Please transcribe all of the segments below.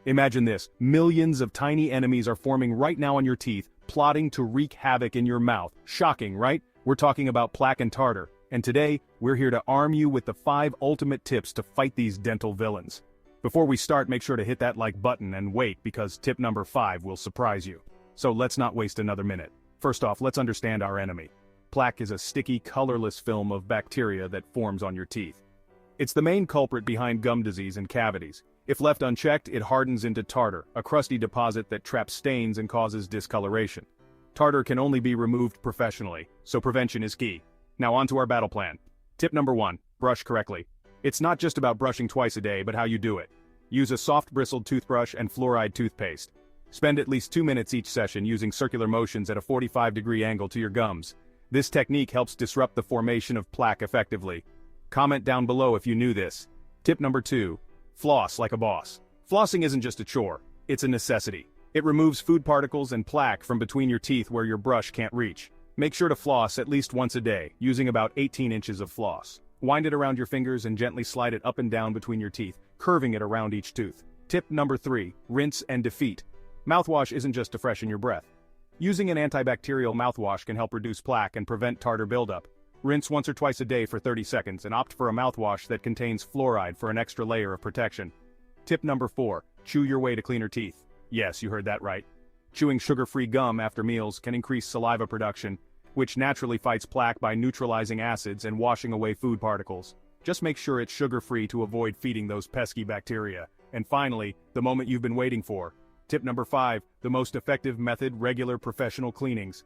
Imagine this, millions of tiny enemies are forming right now on your teeth, plotting to wreak havoc in your mouth. Shocking, right? We're talking about plaque and tartar, and today, we're here to arm you with the 5 ultimate tips to fight these dental villains. Before we start, make sure to hit that like button and wait, because tip number 5 will surprise you. So let's not waste another minute. First off, let's understand our enemy. Plaque is a sticky, colorless film of bacteria that forms on your teeth. It's the main culprit behind gum disease and cavities. If left unchecked, it hardens into tartar, a crusty deposit that traps stains and causes discoloration. Tartar can only be removed professionally, so prevention is key. Now on to our battle plan. Tip number 1, brush correctly. It's not just about brushing twice a day, but how you do it. Use a soft bristled toothbrush and fluoride toothpaste. Spend at least 2 minutes each session using circular motions at a 45-degree angle to your gums. This technique helps disrupt the formation of plaque effectively. Comment down below if you knew this. Tip number 2, floss like a boss. Flossing isn't just a chore, it's a necessity. It removes food particles and plaque from between your teeth where your brush can't reach. Make sure to floss at least once a day, using about 18 inches of floss. Wind it around your fingers and gently slide it up and down between your teeth, curving it around each tooth. Tip number 3, rinse and defeat. Mouthwash isn't just to freshen your breath. Using an antibacterial mouthwash can help reduce plaque and prevent tartar buildup. Rinse once or twice a day for 30 seconds and opt for a mouthwash that contains fluoride for an extra layer of protection. Tip number 4, chew your way to cleaner teeth. Yes, you heard that right. Chewing sugar-free gum after meals can increase saliva production, which naturally fights plaque by neutralizing acids and washing away food particles. Just make sure it's sugar-free to avoid feeding those pesky bacteria. And finally, the moment you've been waiting for. Tip number 5, the most effective method: regular professional cleanings.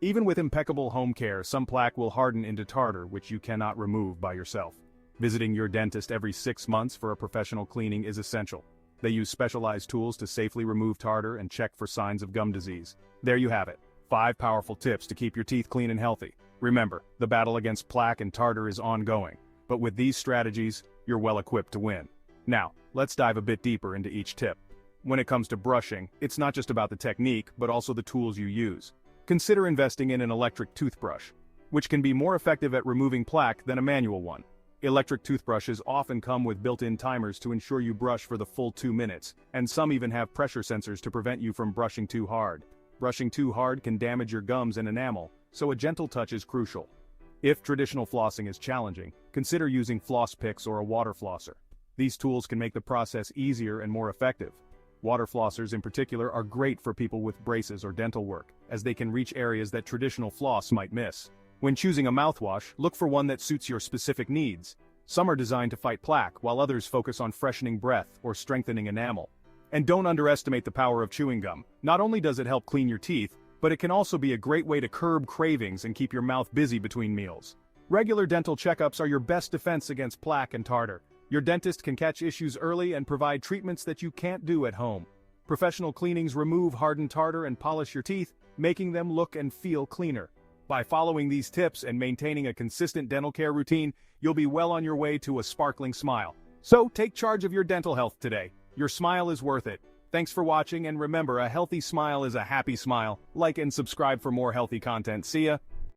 Even with impeccable home care, some plaque will harden into tartar, which you cannot remove by yourself. Visiting your dentist every 6 months for a professional cleaning is essential. They use specialized tools to safely remove tartar and check for signs of gum disease. There you have it, 5 powerful tips to keep your teeth clean and healthy. Remember, the battle against plaque and tartar is ongoing, but with these strategies, you're well equipped to win. Now, let's dive a bit deeper into each tip. When it comes to brushing, it's not just about the technique, but also the tools you use. Consider investing in an electric toothbrush, which can be more effective at removing plaque than a manual one. Electric toothbrushes often come with built-in timers to ensure you brush for the full 2 minutes, and some even have pressure sensors to prevent you from brushing too hard. Brushing too hard can damage your gums and enamel, so a gentle touch is crucial. If traditional flossing is challenging, consider using floss picks or a water flosser. These tools can make the process easier and more effective. Water flossers in particular are great for people with braces or dental work, as they can reach areas that traditional floss might miss. When choosing a mouthwash, look for one that suits your specific needs. Some are designed to fight plaque, while others focus on freshening breath or strengthening enamel. And don't underestimate the power of chewing gum. Not only does it help clean your teeth, but it can also be a great way to curb cravings and keep your mouth busy between meals. Regular dental checkups are your best defense against plaque and tartar. Your dentist can catch issues early and provide treatments that you can't do at home. Professional cleanings remove hardened tartar and polish your teeth, making them look and feel cleaner. By following these tips and maintaining a consistent dental care routine, you'll be well on your way to a sparkling smile. So take charge of your dental health today. Your smile is worth it. Thanks for watching, and remember, a healthy smile is a happy smile. Like and subscribe for more healthy content. See ya!